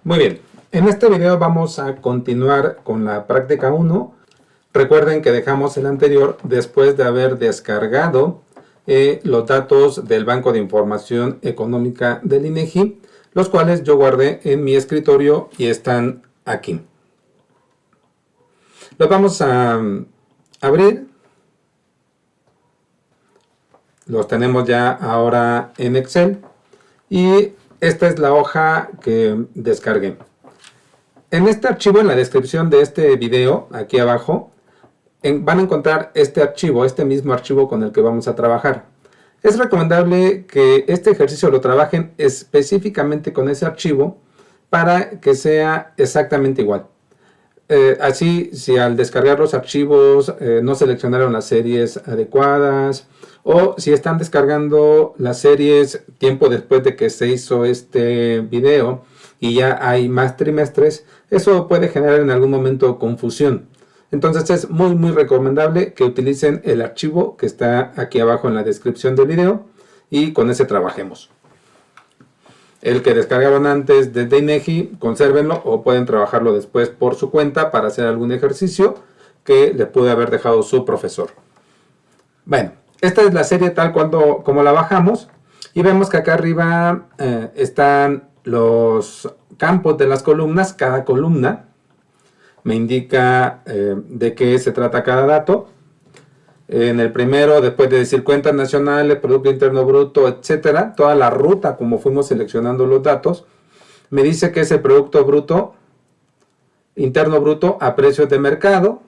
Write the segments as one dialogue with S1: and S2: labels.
S1: Muy bien, en este video vamos a continuar con la práctica 1. Recuerden que dejamos el anterior después de haber descargado los datos del Banco de Información Económica del INEGI, los cuales yo guardé en mi escritorio y están aquí. Los vamos a abrir. Los tenemos ya ahora en Excel y esta es la hoja que descargué. En este archivo, en la descripción de este video, aquí abajo, van a encontrar este archivo, este mismo archivo con el que vamos a trabajar. Es recomendable que este ejercicio lo trabajen específicamente con ese archivo para que sea exactamente igual. Así, si al descargar los archivos no seleccionaron las series adecuadas, o si están descargando las series tiempo después de que se hizo este video y ya hay más trimestres, eso puede generar en algún momento confusión. Entonces es muy recomendable que utilicen el archivo que está aquí abajo en la descripción del video y con ese trabajemos. El que descargaron antes desde INEGI, consérvenlo o pueden trabajarlo después por su cuenta para hacer algún ejercicio que le puede haber dejado su profesor. Bueno, esta es la serie tal como la bajamos y vemos que acá arriba están los campos de las columnas. Cada columna me indica de qué se trata cada dato. En el primero, después de decir cuentas nacionales, Producto Interno Bruto, etcétera, toda la ruta como fuimos seleccionando los datos, me dice que es el Producto Bruto Interno Bruto a precios de mercado,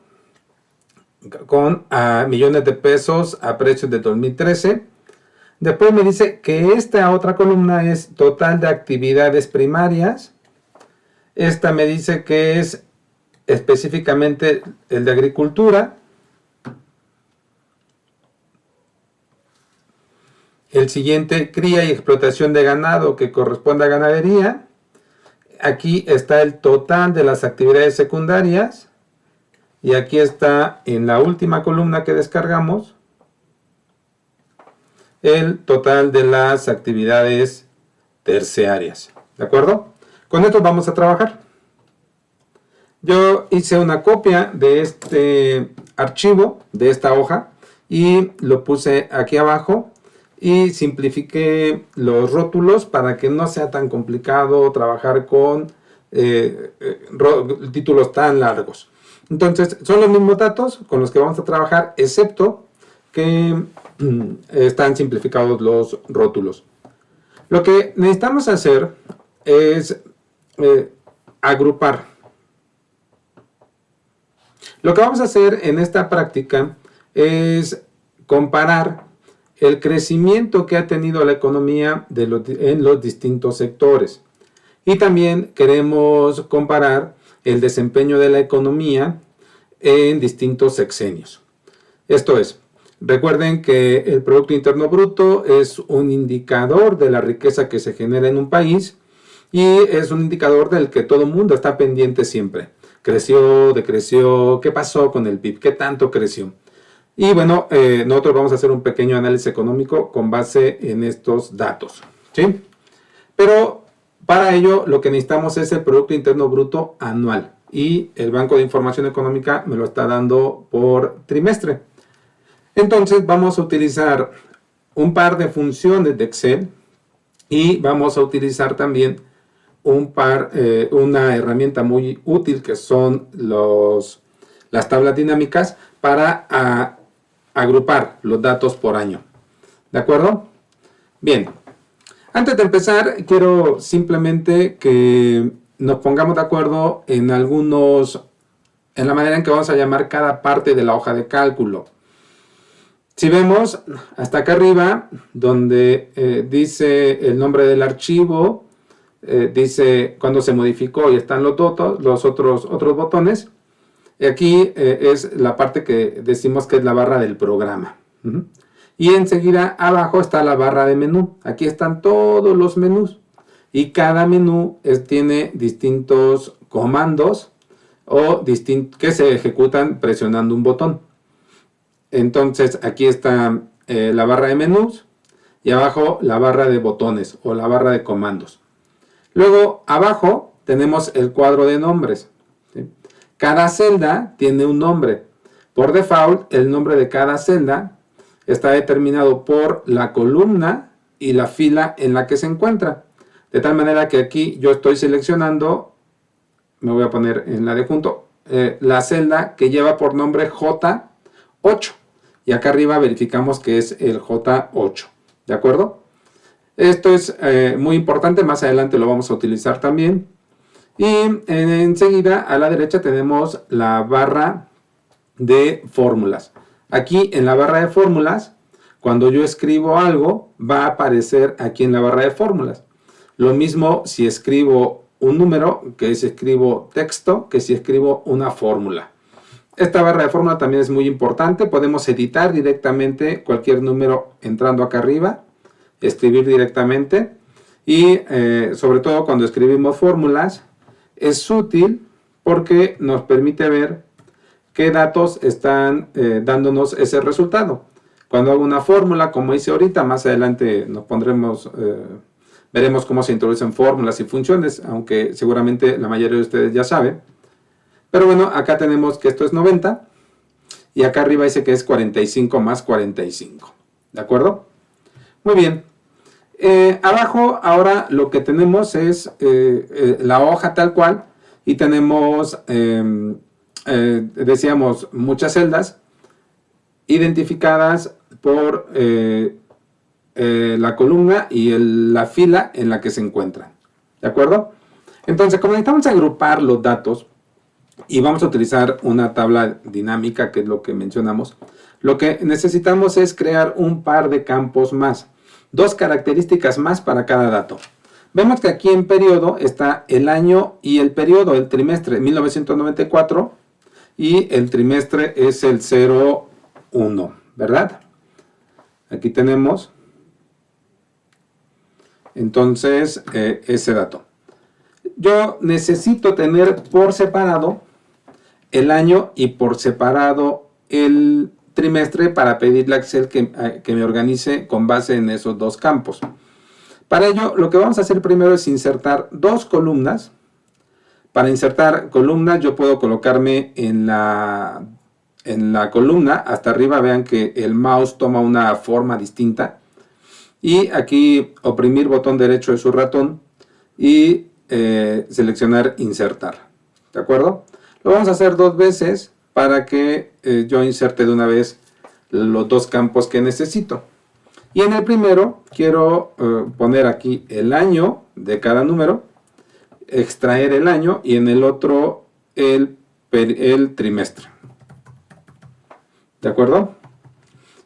S1: con millones de pesos a precios de 2013. Después me dice que esta otra columna es total de actividades primarias. Esta me dice que es específicamente el de agricultura. El siguiente, cría y explotación de ganado, que corresponde a ganadería. Aquí está el total de las actividades secundarias. Y aquí está, en la última columna que descargamos, el total de las actividades terciarias. ¿De acuerdo? Con esto vamos a trabajar. Yo hice una copia de este archivo, de esta hoja, y lo puse aquí abajo. Y simplifiqué los rótulos para que no sea tan complicado trabajar con títulos tan largos. Entonces, son los mismos datos con los que vamos a trabajar, excepto que están simplificados los rótulos. Lo que necesitamos hacer es agrupar. Lo que vamos a hacer en esta práctica es comparar el crecimiento que ha tenido la economía en los distintos sectores. Y también queremos comparar el desempeño de la economía en distintos sexenios. Esto es, recuerden que el Producto Interno Bruto es un indicador de la riqueza que se genera en un país y es un indicador del que todo el mundo está pendiente siempre. Creció, decreció, ¿qué pasó con el PIB? ¿Qué tanto creció? Y bueno, nosotros vamos a hacer un pequeño análisis económico con base en estos datos, ¿sí? Pero para ello lo que necesitamos es el Producto Interno Bruto anual. Y el Banco de Información Económica me lo está dando por trimestre. Entonces vamos a utilizar un par de funciones de Excel y vamos a utilizar también una herramienta muy útil que son las tablas dinámicas para agrupar los datos por año. ¿De acuerdo? Bien. Antes de empezar, quiero simplemente que nos pongamos de acuerdo en la manera en que vamos a llamar cada parte de la hoja de cálculo. Si vemos hasta acá arriba, donde dice el nombre del archivo, dice cuándo se modificó y están los otros botones. Aquí es la parte que decimos que es la barra del programa. Y enseguida abajo está la barra de menú. Aquí están todos los menús. Y cada menú tiene distintos comandos que se ejecutan presionando un botón. Entonces aquí está la barra de menús y abajo la barra de botones o la barra de comandos. Luego abajo tenemos el cuadro de nombres, ¿sí? Cada celda tiene un nombre. Por default, el nombre de cada celda está determinado por la columna y la fila en la que se encuentra. De tal manera que aquí yo estoy seleccionando, me voy a poner en la de junto, la celda que lleva por nombre J8. Y acá arriba verificamos que es el J8. ¿De acuerdo? Esto es muy importante, más adelante lo vamos a utilizar también. Y enseguida a la derecha tenemos la barra de fórmulas. Aquí en la barra de fórmulas, cuando yo escribo algo, va a aparecer aquí en la barra de fórmulas. Lo mismo si escribo un número, que si escribo texto, que si escribo una fórmula. Esta barra de fórmula también es muy importante. Podemos editar directamente cualquier número entrando acá arriba, escribir directamente. Y sobre todo cuando escribimos fórmulas, es útil porque nos permite ver qué datos están dándonos ese resultado. Cuando hago una fórmula, como hice ahorita, más adelante nos pondremos, veremos cómo se introducen fórmulas y funciones, aunque seguramente la mayoría de ustedes ya saben. Pero bueno, acá tenemos que esto es 90 y acá arriba dice que es 45 más 45. ¿De acuerdo? Muy bien. Abajo ahora lo que tenemos es la hoja tal cual y tenemos, decíamos, muchas celdas identificadas por la columna y la fila en la que se encuentran. ¿De acuerdo? Entonces, como necesitamos agrupar los datos y vamos a utilizar una tabla dinámica, que es lo que mencionamos, lo que necesitamos es crear un par de campos más. 2 características más para cada dato. Vemos que aquí en periodo está el año y el periodo, el trimestre 1994 y el trimestre es el 01, ¿verdad? Aquí tenemos entonces ese dato. Yo necesito tener por separado el año y por separado el trimestre para pedirle a Excel que me organice con base en esos 2 campos. Para ello, lo que vamos a hacer primero es insertar 2 columnas. Para insertar columnas, yo puedo colocarme en la columna. Hasta arriba vean que el mouse toma una forma distinta. Y aquí oprimir botón derecho de su ratón y seleccionar insertar. ¿De acuerdo? Lo vamos a hacer 2 veces para que yo inserte de una vez los 2 campos que necesito. Y en el primero quiero poner aquí el año de cada número, extraer el año, y en el otro el trimestre. ¿De acuerdo?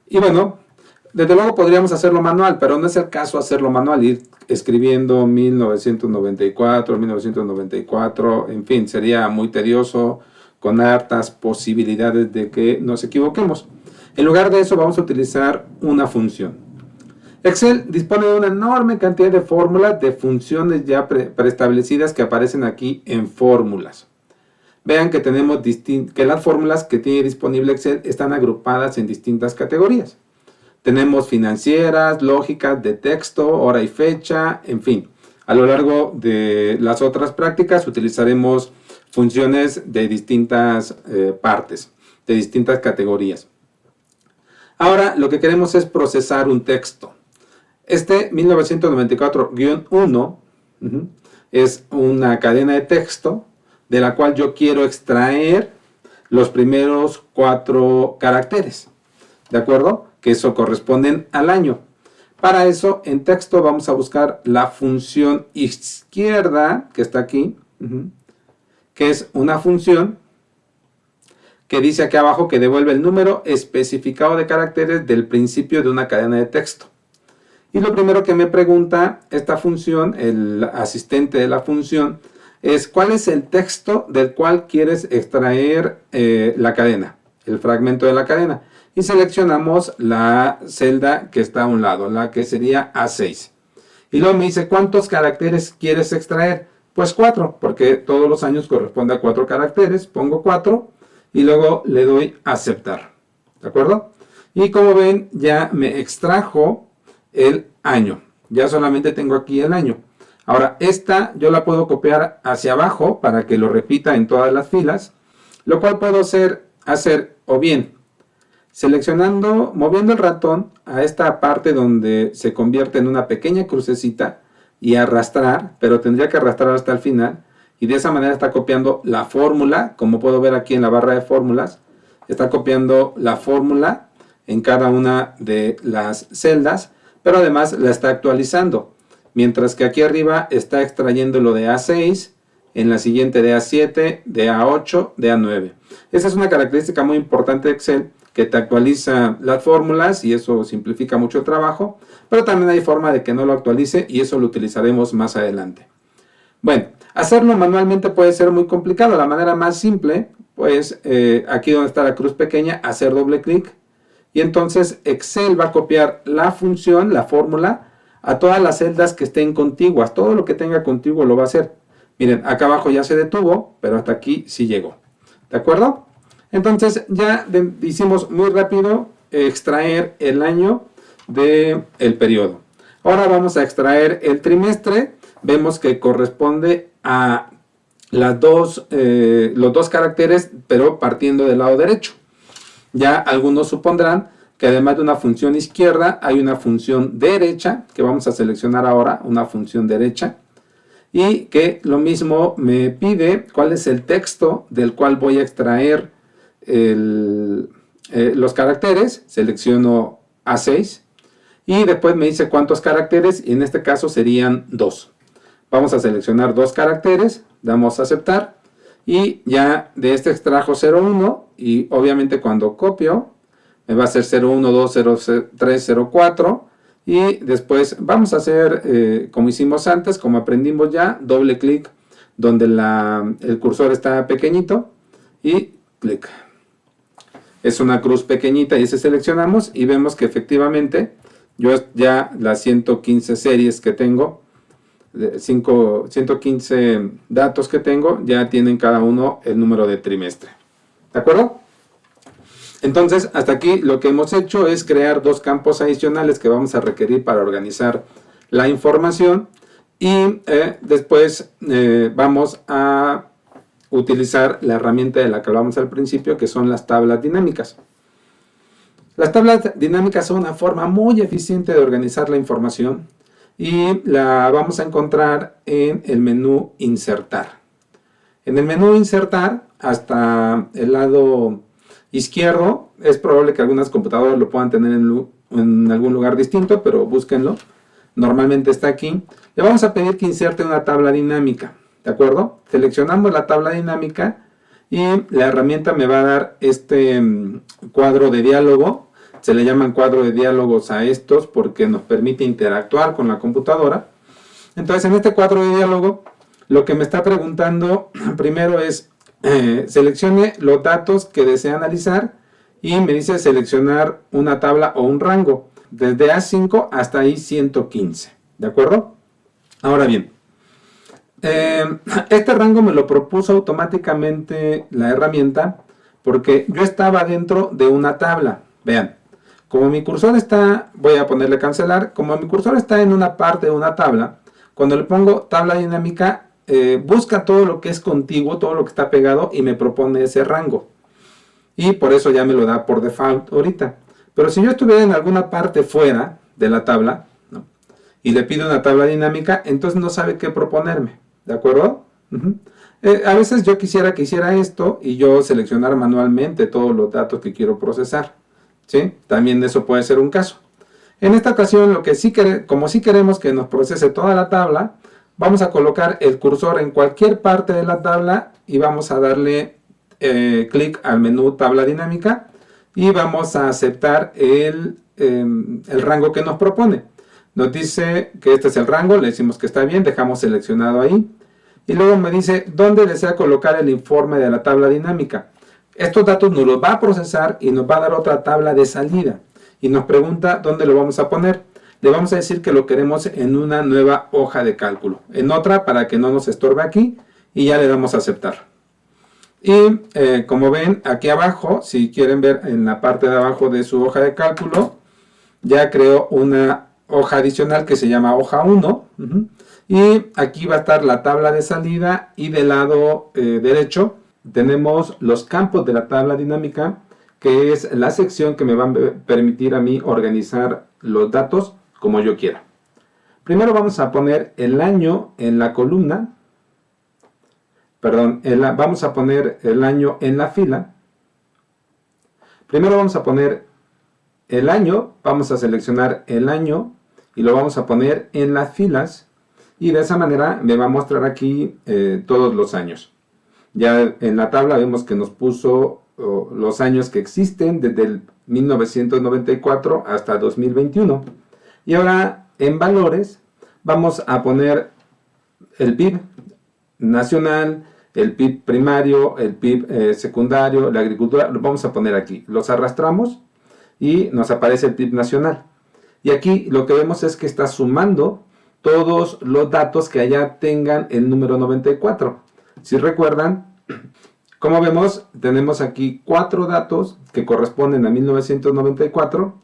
S1: Y bueno, desde luego podríamos hacerlo manual, pero no es el caso hacerlo manual, ir escribiendo 1994, 1994, en fin, sería muy tedioso, con hartas posibilidades de que nos equivoquemos. En lugar de eso vamos a utilizar una función. Excel dispone de una enorme cantidad de fórmulas, de funciones ya preestablecidas que aparecen aquí en fórmulas. Vean que tenemos que las fórmulas que tiene disponible Excel están agrupadas en distintas categorías. Tenemos financieras, lógicas, de texto, hora y fecha, en fin. A lo largo de las otras prácticas utilizaremos funciones de distintas partes, de distintas categorías. Ahora lo que queremos es procesar un texto. Este 1994-1 es una cadena de texto de la cual yo quiero extraer los primeros 4 caracteres. ¿De acuerdo? Que eso corresponden al año. Para eso, en texto vamos a buscar la función izquierda, que está aquí, que es una función que dice aquí abajo que devuelve el número especificado de caracteres del principio de una cadena de texto. Y lo primero que me pregunta esta función, el asistente de la función, es ¿cuál es el texto del cual quieres extraer la cadena, el fragmento de la cadena? Y seleccionamos la celda que está a un lado, la que sería A6. Y luego me dice, ¿cuántos caracteres quieres extraer? Pues 4, porque todos los años corresponde a 4 caracteres. Pongo 4 y luego le doy a aceptar. ¿De acuerdo? Y como ven, ya me extrajo el año. Ya solamente tengo aquí el año. Ahora, esta yo la puedo copiar hacia abajo para que lo repita en todas las filas, lo cual puedo hacer o bien seleccionando, moviendo el ratón a esta parte donde se convierte en una pequeña crucecita y arrastrar, pero tendría que arrastrar hasta el final, y de esa manera está copiando la fórmula, como puedo ver aquí en la barra de fórmulas, está copiando la fórmula en cada una de las celdas, pero además la está actualizando, mientras que aquí arriba está extrayendo lo de A6, en la siguiente de A7, de A8, de A9. Esa es una característica muy importante de Excel, que te actualiza las fórmulas y eso simplifica mucho el trabajo, pero también hay forma de que no lo actualice y eso lo utilizaremos más adelante. Bueno, hacerlo manualmente puede ser muy complicado. La manera más simple, pues aquí donde está la cruz pequeña, hacer doble clic y entonces Excel va a copiar la función, la fórmula, a todas las celdas que estén contiguas. Todo lo que tenga contiguo lo va a hacer. Miren, acá abajo ya se detuvo, pero hasta aquí sí llegó. ¿De acuerdo? Entonces ya hicimos muy rápido extraer el año del periodo. Ahora vamos a extraer el trimestre. Vemos que corresponde a los dos caracteres, pero partiendo del lado derecho. Ya algunos supondrán que además de una función izquierda, hay una función derecha, que vamos a seleccionar ahora, una función derecha. Y que lo mismo me pide cuál es el texto del cual voy a extraer los caracteres. Selecciono A6 y después me dice cuántos caracteres, y en este caso serían 2. Vamos a seleccionar 2 caracteres, damos a aceptar y ya de este extrajo 01 y obviamente cuando copio me va a hacer 01, 2, 03, 04 y después vamos a hacer como hicimos antes, como aprendimos ya, doble clic donde el cursor está pequeñito y clic. Es una cruz pequeñita y ese seleccionamos y vemos que efectivamente yo ya las 115 series que tengo, 115 datos que tengo, ya tienen cada uno el número de trimestre. ¿De acuerdo? Entonces, hasta aquí lo que hemos hecho es crear 2 campos adicionales que vamos a requerir para organizar la información y después vamos a utilizar la herramienta de la que hablamos al principio, que son las tablas dinámicas. Las tablas dinámicas son una forma muy eficiente de organizar la información y la vamos a encontrar en el menú Insertar. En el menú Insertar, hasta el lado izquierdo, es probable que algunas computadoras lo puedan tener en algún lugar distinto, pero búsquenlo. Normalmente está aquí. Le vamos a pedir que inserte una tabla dinámica. ¿De acuerdo? Seleccionamos la tabla dinámica y la herramienta me va a dar este cuadro de diálogo. Se le llaman cuadro de diálogos a estos porque nos permite interactuar con la computadora. Entonces, en este cuadro de diálogo, lo que me está preguntando primero es seleccione los datos que desea analizar y me dice seleccionar una tabla o un rango desde A5 hasta I115. ¿De acuerdo? Ahora bien, este rango me lo propuso automáticamente la herramienta porque yo estaba dentro de una tabla. Vean, como mi cursor está, voy a ponerle cancelar, como mi cursor está en una parte de una tabla, cuando le pongo tabla dinámica, busca todo lo que es contiguo, todo lo que está pegado y me propone ese rango. Y por eso ya me lo da por default ahorita. Pero si yo estuviera en alguna parte fuera de la tabla, ¿no?, y le pido una tabla dinámica, entonces no sabe qué proponerme. ¿De acuerdo? A veces yo quisiera que hiciera esto y yo seleccionar manualmente todos los datos que quiero procesar. ¿Sí? También eso puede ser un caso. En esta ocasión, como sí queremos que nos procese toda la tabla, vamos a colocar el cursor en cualquier parte de la tabla y vamos a darle clic al menú tabla dinámica y vamos a aceptar el rango que nos propone. Nos dice que este es el rango, le decimos que está bien, dejamos seleccionado ahí. Y luego me dice dónde desea colocar el informe de la tabla dinámica. Estos datos nos los va a procesar y nos va a dar otra tabla de salida. Y nos pregunta dónde lo vamos a poner. Le vamos a decir que lo queremos en una nueva hoja de cálculo. En otra para que no nos estorbe aquí. Y ya le damos a aceptar. Y como ven aquí abajo, si quieren ver en la parte de abajo de su hoja de cálculo, ya creo una hoja adicional que se llama hoja 1. Y aquí va a estar la tabla de salida y del lado derecho tenemos los campos de la tabla dinámica, que es la sección que me va a permitir a mí organizar los datos como yo quiera. Primero vamos a poner el año en la columna, perdón, vamos a poner el año en la fila. Primero vamos a poner el año, vamos a seleccionar el año y lo vamos a poner en las filas y de esa manera me va a mostrar aquí todos los años. Ya en la tabla vemos que nos puso los años que existen desde el 1994 hasta 2021. Y ahora en valores vamos a poner el PIB nacional, el PIB primario, el PIB secundario, la agricultura, lo vamos a poner aquí. Los arrastramos y nos aparece el PIB nacional. Y aquí lo que vemos es que está sumando todos los datos que allá tengan el número 94. Si recuerdan, como vemos, tenemos aquí 4 datos que corresponden a 1994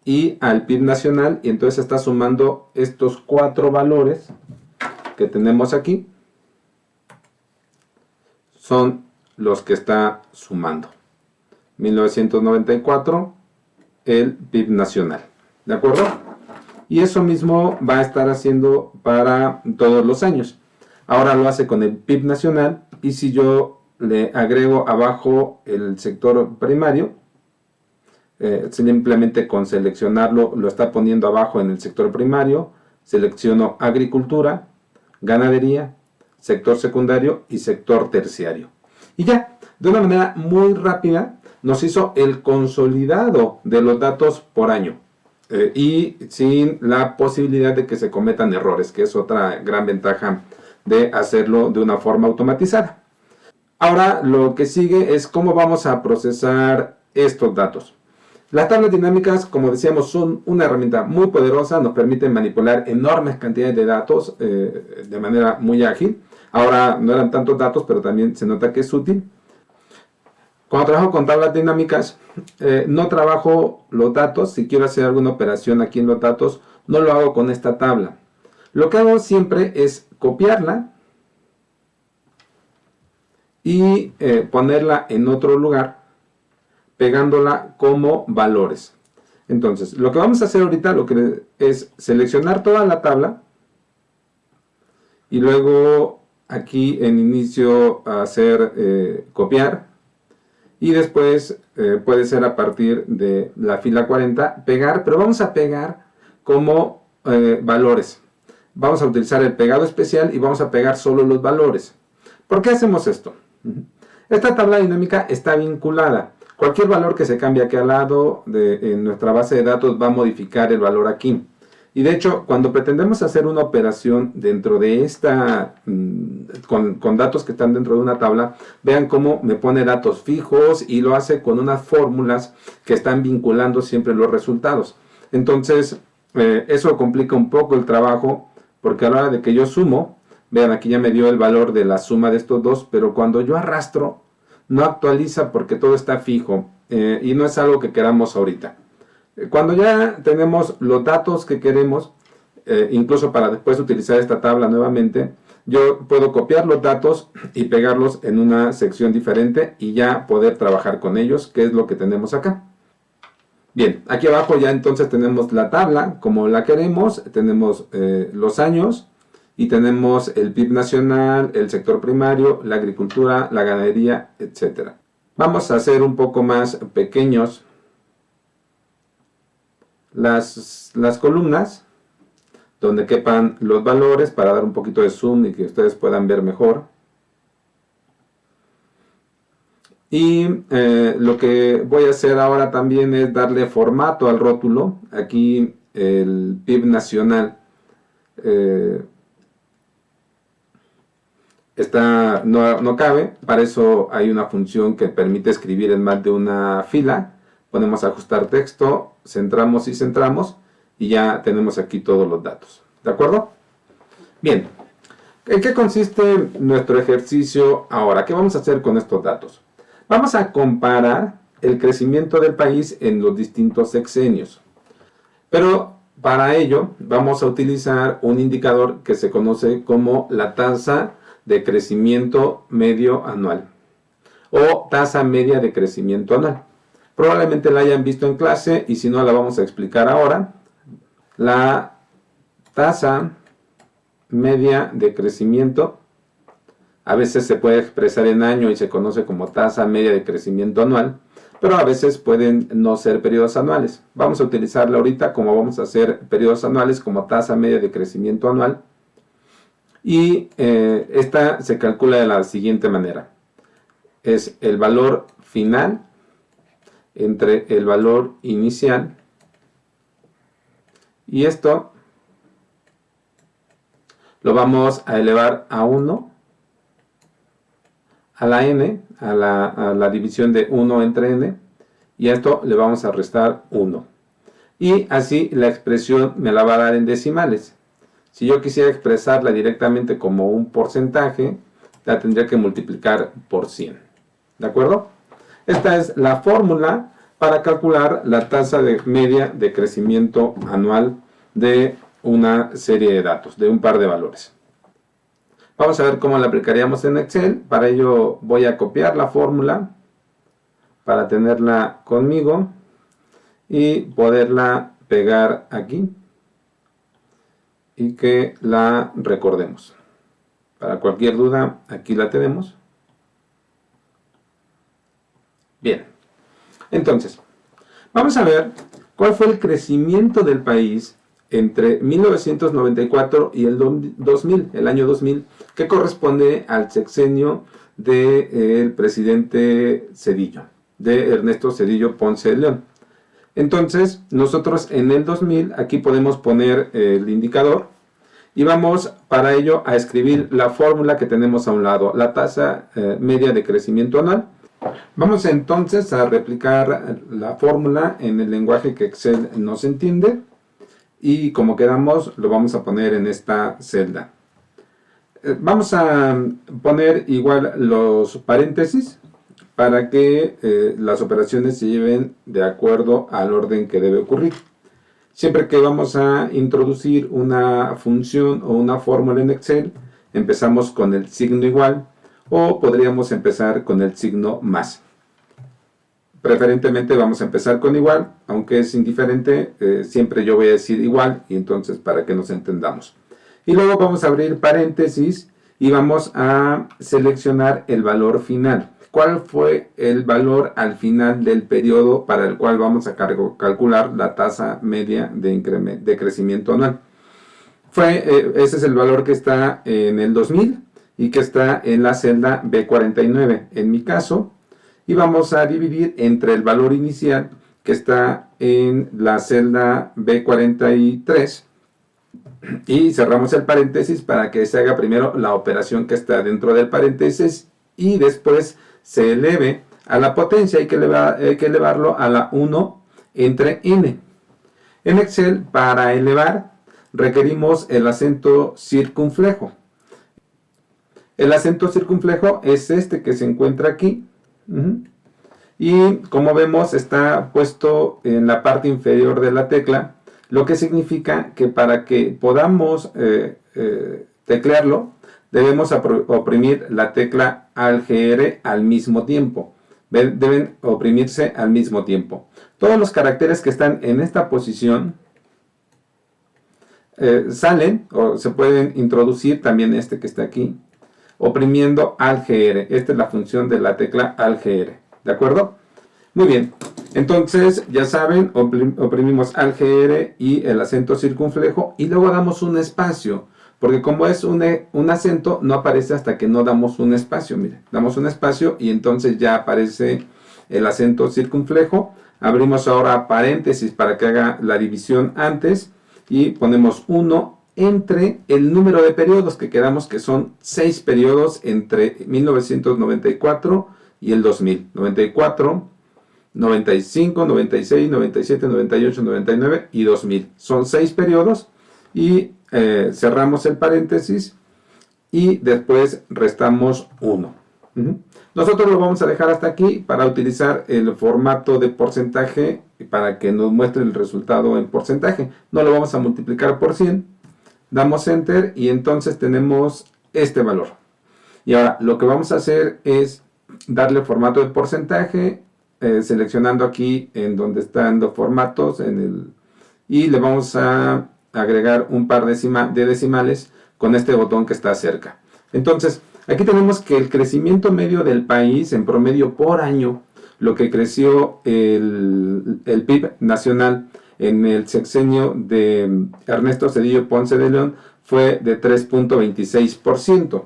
S1: y al PIB nacional, y entonces está sumando estos 4 valores que tenemos aquí, son los que está sumando. 1994, el PIB nacional, ¿de acuerdo? Y eso mismo va a estar haciendo para todos los años. Ahora lo hace con el PIB nacional, y si yo le agrego abajo el sector primario, simplemente con seleccionarlo lo está poniendo abajo en el sector primario, selecciono agricultura, ganadería, sector secundario y sector terciario. Y ya, de una manera muy rápida, nos hizo el consolidado de los datos por año. Y sin la posibilidad de que se cometan errores, que es otra gran ventaja de hacerlo de una forma automatizada. Ahora lo que sigue es cómo vamos a procesar estos datos. Las tablas dinámicas, como decíamos, son una herramienta muy poderosa, nos permiten manipular enormes cantidades de datos de manera muy ágil. Ahora no eran tantos datos, pero también se nota que es útil. Cuando trabajo con tablas dinámicas, no trabajo los datos. Si quiero hacer alguna operación aquí en los datos, no lo hago con esta tabla. Lo que hago siempre es copiarla y ponerla en otro lugar, pegándola como valores. Entonces, lo que vamos a hacer ahorita es seleccionar toda la tabla y luego aquí en inicio hacer copiar, y después puede ser a partir de la fila 40 pegar, pero vamos a pegar como valores. Vamos a utilizar el pegado especial y vamos a pegar solo los valores. ¿Por qué hacemos esto? Esta tabla dinámica está vinculada. Cualquier valor que se cambie aquí al lado en nuestra base de datos va a modificar el valor aquí. Y de hecho, cuando pretendemos hacer una operación dentro de esta, con datos que están dentro de una tabla, vean cómo me pone datos fijos y lo hace con unas fórmulas que están vinculando siempre los resultados. Entonces, eso complica un poco el trabajo, porque a la hora de que yo sumo, vean, aquí ya me dio el valor de la suma de estos dos, pero cuando yo arrastro, no actualiza porque todo está fijo y no es algo que queramos ahorita. Cuando ya tenemos los datos que queremos, incluso para después utilizar esta tabla nuevamente, yo puedo copiar los datos y pegarlos en una sección diferente y ya poder trabajar con ellos, que es lo que tenemos acá. Bien, aquí abajo ya entonces tenemos la tabla como la queremos, tenemos los años y tenemos el PIB nacional, el sector primario, la agricultura, la ganadería, etc. Vamos a hacer un poco más pequeños las columnas, donde quepan los valores para dar un poquito de zoom y que ustedes puedan ver mejor. Y lo que voy a hacer ahora también es darle formato al rótulo. Aquí el PIB nacional no cabe. Para eso hay una función que permite escribir en más de una fila. Ponemos ajustar texto, centramos y centramos y ya tenemos aquí todos los datos. ¿De acuerdo? Bien. ¿En qué consiste nuestro ejercicio ahora? ¿Qué vamos a hacer con estos datos? Vamos a comparar el crecimiento del país en los distintos sexenios. Pero Para ello vamos a utilizar un indicador que se conoce como la tasa de crecimiento medio anual o tasa media de crecimiento anual. Probablemente la hayan visto en clase y si no la vamos a explicar ahora. La tasa media de crecimiento a veces se puede expresar en año y se conoce como tasa media de crecimiento anual, pero a veces pueden no ser periodos anuales. Vamos a utilizarla ahorita como vamos a hacer periodos anuales como tasa media de crecimiento anual. Y esta se calcula de la siguiente manera. Es el valor final entre el valor inicial. Y esto lo vamos a elevar a 1 a la n, a la división de 1 entre n, y a esto le vamos a restar 1. Y así la expresión me la va a dar en decimales. Si yo quisiera expresarla directamente como un porcentaje, la tendría que multiplicar por 100. ¿De acuerdo? Esta es la fórmula para calcular la tasa media de crecimiento anual de una serie de datos, de un par de valores. Vamos a ver cómo la aplicaríamos en Excel. Para ello voy a copiar la fórmula para tenerla conmigo y poderla pegar aquí y que la recordemos. Para cualquier duda, aquí la tenemos. Bien, entonces, vamos a ver cuál fue el crecimiento del país entre 1994 y el 2000, el año 2000, que corresponde al sexenio del presidente Zedillo, de Ernesto Zedillo Ponce de León. Entonces, nosotros en el 2000, aquí podemos poner el indicador y vamos para ello a escribir la fórmula que tenemos a un lado, la tasa media de crecimiento anual. Vamos entonces a replicar la fórmula en el lenguaje que Excel nos entiende. Y como quedamos, lo vamos a poner en esta celda. Vamos a poner igual los paréntesis para que las operaciones se lleven de acuerdo al orden que debe ocurrir. Siempre que vamos a introducir una función o una fórmula en Excel, empezamos con el signo igual o podríamos empezar con el signo más. Preferentemente vamos a empezar con igual, aunque es indiferente, siempre yo voy a decir igual, y entonces para que nos entendamos. Y luego vamos a abrir paréntesis y vamos a seleccionar el valor final. ¿Cuál fue el valor al final del periodo para el cual vamos a calcular la tasa media de crecimiento anual? Ese es el valor que está en el 2000 y que está en la celda B49. En mi caso, y vamos a dividir entre el valor inicial que está en la celda B43 y cerramos el paréntesis para que se haga primero la operación que está dentro del paréntesis y después se eleve a la potencia. Hay que elevarlo a la 1 entre n. En Excel, para elevar, requerimos el acento circunflejo. El acento circunflejo es este que se encuentra aquí. Y como vemos está puesto en la parte inferior de la tecla, lo que significa que para que podamos teclearlo debemos oprimir la tecla Alt+G+R al mismo tiempo. Deben oprimirse al mismo tiempo. Todos los caracteres que están en esta posición salen o se pueden introducir, también este que está aquí, oprimiendo Alt+G+R. Esta es la función de la tecla Alt+G+R. ¿De acuerdo? Muy bien. Entonces, ya saben, oprimimos Alt+G+R y el acento circunflejo y luego damos un espacio. Porque como es un acento, no aparece hasta que no damos un espacio. Miren, damos un espacio y entonces ya aparece el acento circunflejo. Abrimos ahora paréntesis para que haga la división antes y ponemos 1 entre el número de periodos que quedamos, que son 6 periodos entre 1994 y el 2000. 94, 95, 96, 97, 98, 99 y 2000. Son 6 periodos y cerramos el paréntesis y después restamos 1. Nosotros lo vamos a dejar hasta aquí para utilizar el formato de porcentaje para que nos muestre el resultado en porcentaje. No lo vamos a multiplicar por 100. Damos Enter y entonces tenemos este valor. Y ahora lo que vamos a hacer es darle formato de porcentaje, seleccionando aquí en donde están los formatos y le vamos a agregar un par de decimales con este botón que está cerca. Entonces, aquí tenemos que el crecimiento medio del país en promedio por año, lo que creció el PIB nacional en el sexenio de Ernesto Zedillo Ponce de León fue de 3.26%.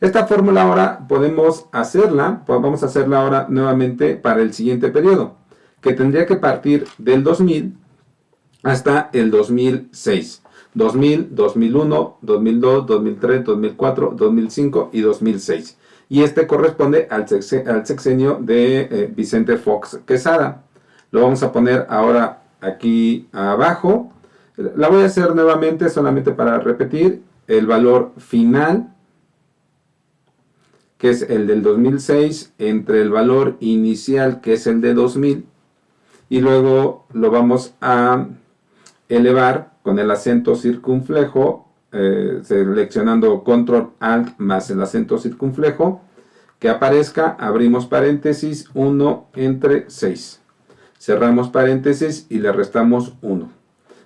S1: Esta fórmula ahora vamos a hacerla ahora nuevamente para el siguiente periodo, que tendría que partir del 2000 hasta el 2006. 2000, 2001, 2002, 2003, 2004, 2005 y 2006. Y este corresponde al sexenio de Vicente Fox Quesada. Lo vamos a poner ahora aquí abajo. La voy a hacer nuevamente solamente para repetir el valor final, que es el del 2006, entre el valor inicial, que es el de 2000, y luego lo vamos a elevar con el acento circunflejo, seleccionando Control Alt más el acento circunflejo, que aparezca, abrimos paréntesis, 1 entre 6. Cerramos paréntesis y le restamos 1.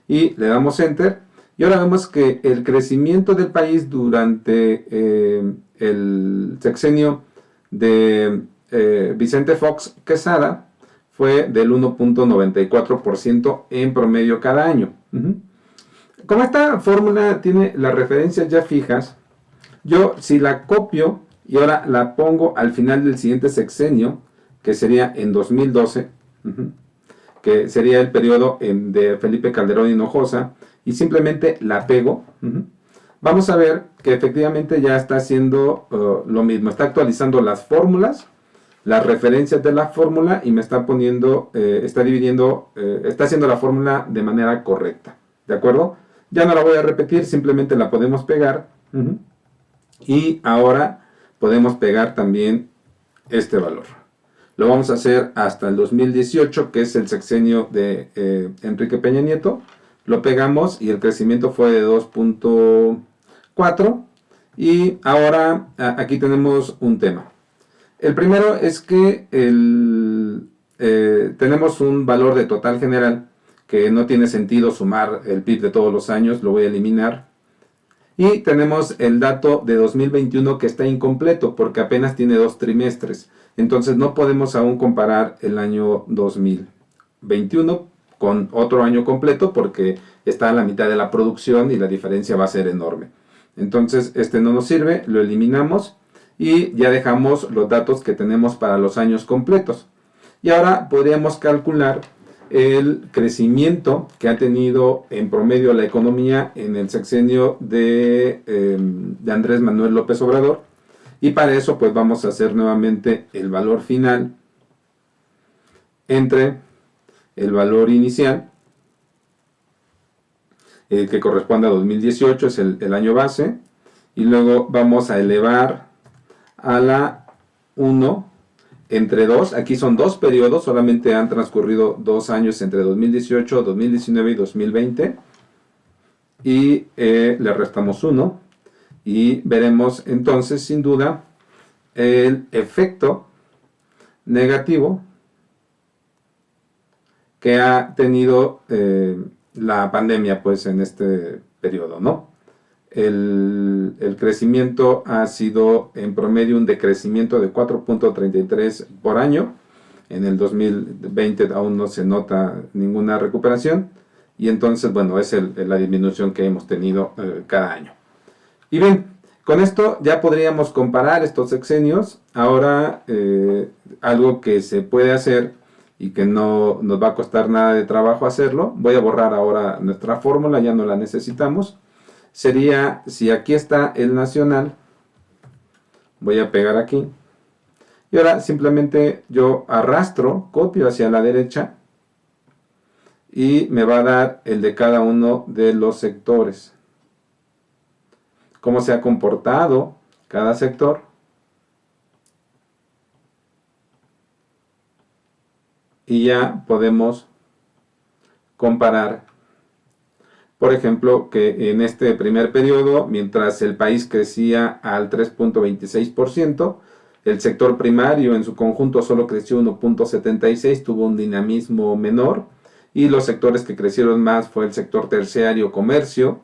S1: Y le damos Enter. Y ahora vemos que el crecimiento del país durante el sexenio de Vicente Fox Quesada fue del 1.94% en promedio cada año. Como esta fórmula tiene las referencias ya fijas, yo si la copio y ahora la pongo al final del siguiente sexenio, que sería en 2012, que sería el periodo de Felipe Calderón Hinojosa, y simplemente la pego, vamos a ver que efectivamente ya está haciendo lo mismo, está actualizando las fórmulas, las referencias de la fórmula y me está poniendo, está dividiendo, está haciendo la fórmula de manera correcta, ¿de acuerdo? Ya no la voy a repetir, simplemente la podemos pegar, y ahora podemos pegar también este valor. Lo vamos a hacer hasta el 2018, que es el sexenio de Enrique Peña Nieto. Lo pegamos y el crecimiento fue de 2.4. Y ahora aquí tenemos un tema. El primero es que tenemos un valor de total general que no tiene sentido sumar el PIB de todos los años, lo voy a eliminar. Y tenemos el dato de 2021 que está incompleto porque apenas tiene 2 trimestres. Entonces no podemos aún comparar el año 2021 con otro año completo porque está a la mitad de la producción y la diferencia va a ser enorme. Entonces este no nos sirve, lo eliminamos y ya dejamos los datos que tenemos para los años completos. Y ahora podríamos calcular el crecimiento que ha tenido en promedio la economía en el sexenio de Andrés Manuel López Obrador. Y para eso pues vamos a hacer nuevamente el valor final entre el valor inicial, que corresponde a 2018, es el año base, y luego vamos a elevar a la 1 entre 2, aquí son 2 periodos, solamente han transcurrido 2 años entre 2018, 2019 y 2020, y le restamos 1, y veremos entonces sin duda el efecto negativo que ha tenido la pandemia pues en este periodo, ¿no? El crecimiento ha sido en promedio un decrecimiento de 4.33 por año. En el 2020 aún no se nota ninguna recuperación y entonces, bueno, es la disminución que hemos tenido cada año. Y bien, con esto ya podríamos comparar estos sexenios. Ahora, algo que se puede hacer y que no nos va a costar nada de trabajo hacerlo, voy a borrar ahora nuestra fórmula, ya no la necesitamos. Sería, si aquí está el nacional, voy a pegar aquí, y ahora simplemente yo arrastro, copio hacia la derecha, y me va a dar el de cada uno de los sectores. Cómo se ha comportado cada sector. y ya podemos comparar, por ejemplo, que en este primer periodo, mientras el país crecía al 3.26%, el sector primario en su conjunto solo creció 1.76%, tuvo un dinamismo menor, y los sectores que crecieron más fue el sector terciario, comercio,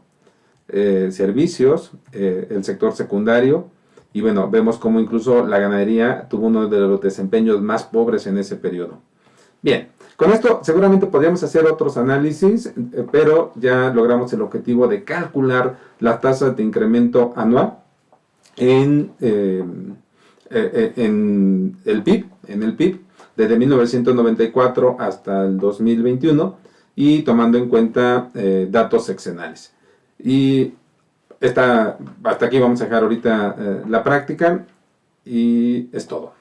S1: servicios, el sector secundario, y bueno, vemos como incluso la ganadería tuvo uno de los desempeños más pobres en ese periodo. Bien, con esto seguramente podríamos hacer otros análisis, pero ya logramos el objetivo de calcular las tasas de incremento anual en el PIB, desde 1994 hasta el 2021, y tomando en cuenta datos sexenales. Y hasta aquí vamos a dejar ahorita la práctica, y es todo.